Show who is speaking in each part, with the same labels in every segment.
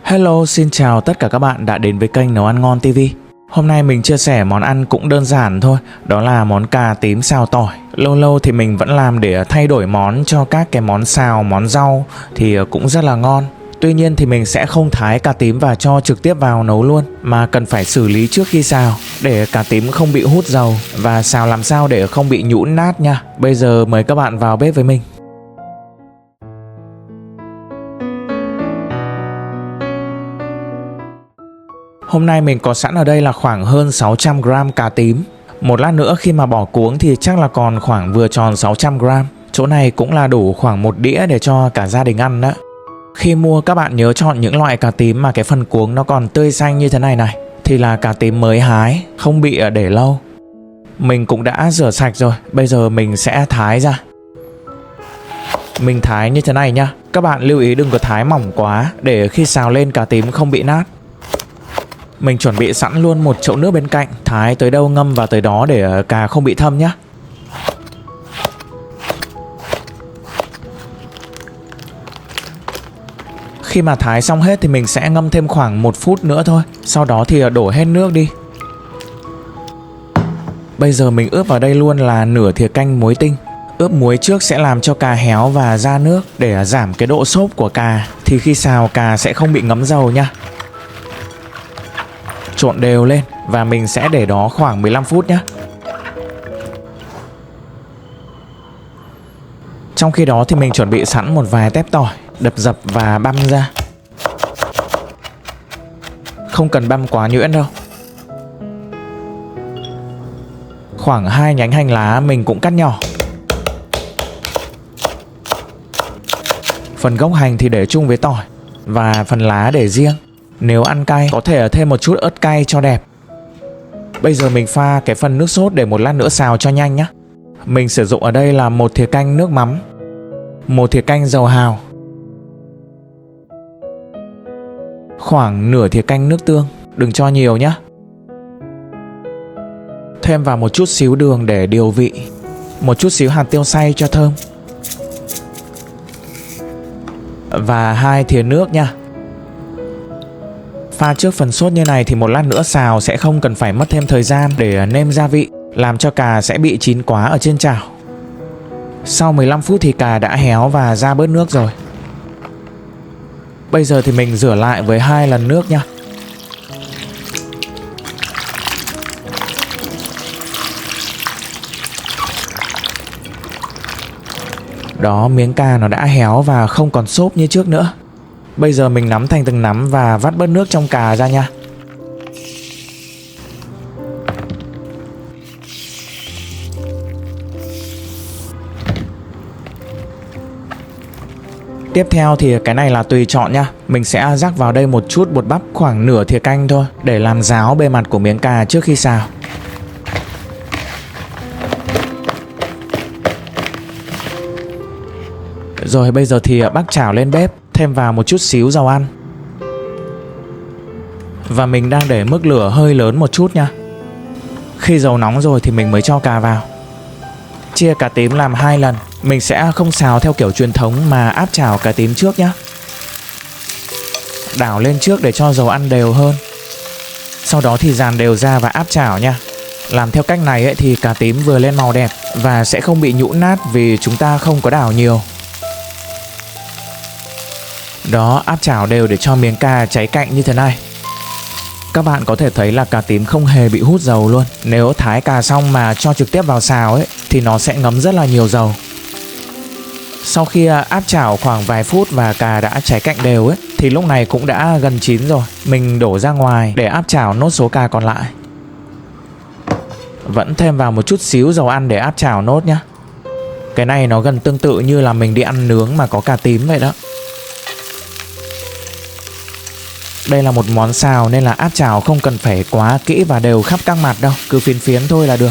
Speaker 1: Hello, xin chào tất cả các bạn đã đến với kênh Nấu Ăn Ngon TV. Hôm nay mình chia sẻ món ăn cũng đơn giản thôi, đó là món cà tím xào tỏi. Lâu lâu thì mình vẫn làm để thay đổi món cho các cái món xào, món rau thì cũng rất là ngon. Tuy nhiên thì mình sẽ không thái cà tím và cho trực tiếp vào nấu luôn, mà cần phải xử lý trước khi xào để cà tím không bị hút dầu và xào làm sao để không bị nhũn nát nha. Bây giờ mời các bạn vào bếp với mình. Hôm nay mình có sẵn ở đây là khoảng hơn 600g cà tím. Một lát nữa khi mà bỏ cuống thì chắc là còn khoảng vừa tròn 600g. Chỗ này cũng là đủ khoảng một đĩa để cho cả gia đình ăn đó. Khi mua các bạn nhớ chọn những loại cà tím mà cái phần cuống nó còn tươi xanh như thế này này, thì là cà tím mới hái, không bị để lâu. Mình cũng đã rửa sạch rồi, bây giờ mình sẽ thái ra. Mình thái như thế này nha. Các bạn lưu ý đừng có thái mỏng quá để khi xào lên cà tím không bị nát. Mình chuẩn bị sẵn luôn một chậu nước bên cạnh, thái tới đâu ngâm vào tới đó để cà không bị thâm nhé. Khi mà thái xong hết thì mình sẽ ngâm thêm khoảng 1 phút nữa thôi. Sau đó thì đổ hết nước đi. Bây giờ mình ướp vào đây luôn là nửa thìa canh muối tinh. Ướp muối trước sẽ làm cho cà héo và ra nước để giảm cái độ xốp của cà, thì khi xào cà sẽ không bị ngấm dầu nha. Trộn đều lên và mình sẽ để đó khoảng 15 phút nhé. Trong khi đó thì mình chuẩn bị sẵn một vài tép tỏi, đập dập và băm ra. Không cần băm quá nhuyễn đâu. Khoảng 2 nhánh hành lá mình cũng cắt nhỏ. Phần gốc hành thì để chung với tỏi và phần lá để riêng. Nếu ăn cay có thể thêm một chút ớt cay cho đẹp. Bây giờ mình pha cái phần nước sốt để một lát nữa xào cho nhanh nhé. Mình sử dụng ở đây là 1 thìa canh nước mắm, 1 thìa canh dầu hào, khoảng nửa thìa canh nước tương, đừng cho nhiều nhé. Thêm vào một chút xíu đường để điều vị, một chút xíu hạt tiêu xay cho thơm, và 2 thìa nước nha. Pha trước phần sốt như này thì một lát nữa xào sẽ không cần phải mất thêm thời gian để nêm gia vị, làm cho cà sẽ bị chín quá ở trên chảo. Sau 15 phút thì cà đã héo và ra bớt nước rồi. Bây giờ thì mình rửa lại với 2 lần nước nha. Đó, miếng cà nó đã héo và không còn xốp như trước nữa. Bây giờ mình nắm thành từng nắm và vắt bớt nước trong cà ra nha. Tiếp theo thì cái này là tùy chọn nha. Mình sẽ rắc vào đây một chút bột bắp, khoảng nửa thìa canh thôi, để làm ráo bề mặt của miếng cà trước khi xào. Rồi bây giờ thì bắc chảo lên bếp, thêm vào một chút xíu dầu ăn. Và mình đang để mức lửa hơi lớn một chút nha. Khi dầu nóng rồi thì mình mới cho cà vào. Chia cà tím làm 2 lần. Mình sẽ không xào theo kiểu truyền thống mà áp chảo cà tím trước nhé. Đảo lên trước để cho dầu ăn đều hơn. Sau đó thì dàn đều ra và áp chảo nha. Làm theo cách này thì cà tím vừa lên màu đẹp và sẽ không bị nhũn nát vì chúng ta không có đảo nhiều. Đó, áp chảo đều để cho miếng cà cháy cạnh như thế này. Các bạn có thể thấy là cà tím không hề bị hút dầu luôn. Nếu thái cà xong mà cho trực tiếp vào xào thì nó sẽ ngấm rất là nhiều dầu. Sau khi áp chảo khoảng vài phút và cà đã cháy cạnh đều thì lúc này cũng đã gần chín rồi. Mình đổ ra ngoài để áp chảo nốt số cà còn lại. Vẫn thêm vào một chút xíu dầu ăn để áp chảo nốt nhá. Cái này nó gần tương tự như là mình đi ăn nướng mà có cà tím vậy đó. Đây là một món xào nên là áp chảo không cần phải quá kỹ và đều khắp các mặt đâu, cứ phiến phiến thôi là được.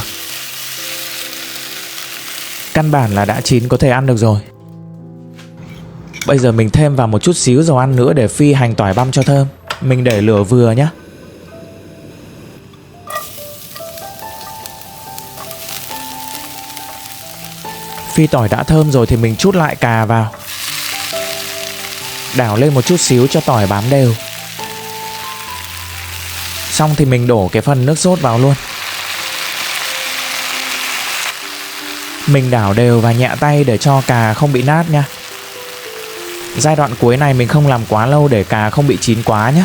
Speaker 1: Căn bản là đã chín có thể ăn được rồi. Bây giờ mình thêm vào một chút xíu dầu ăn nữa để phi hành tỏi băm cho thơm. Mình để lửa vừa nhé. Phi tỏi đã thơm rồi thì mình trút lại cà vào. Đảo lên một chút xíu cho tỏi bám đều. Xong thì mình đổ cái phần nước sốt vào luôn. Mình đảo đều và nhẹ tay để cho cà không bị nát nha. Giai đoạn cuối này mình không làm quá lâu để cà không bị chín quá nhé.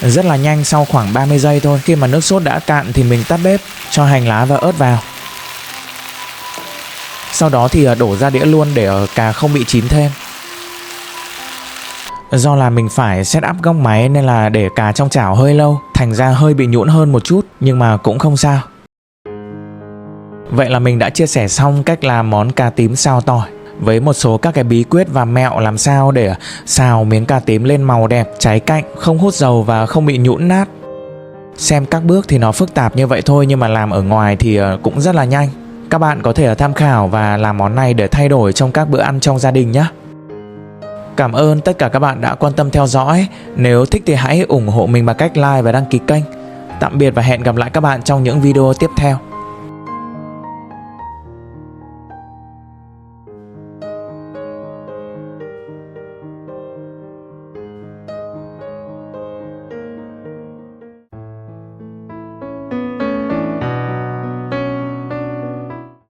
Speaker 1: Rất là nhanh, sau khoảng 30 giây thôi. Khi mà nước sốt đã cạn thì mình tắt bếp, cho hành lá và ớt vào. Sau đó thì đổ ra đĩa luôn để cà không bị chín thêm. Do là mình phải set up góc máy nên là để cà trong chảo hơi lâu, thành ra hơi bị nhũn hơn một chút, nhưng mà cũng không sao. Vậy là mình đã chia sẻ xong cách làm món cà tím xào tỏi, với một số các cái bí quyết và mẹo làm sao để xào miếng cà tím lên màu đẹp, cháy cạnh, không hút dầu và không bị nhũn nát. Xem các bước thì nó phức tạp như vậy thôi, nhưng mà làm ở ngoài thì cũng rất là nhanh. Các bạn có thể tham khảo và làm món này để thay đổi trong các bữa ăn trong gia đình nhé. Cảm ơn tất cả các bạn đã quan tâm theo dõi. Nếu thích thì hãy ủng hộ mình bằng cách like và đăng ký kênh. Tạm biệt và hẹn gặp lại các bạn trong những video tiếp theo.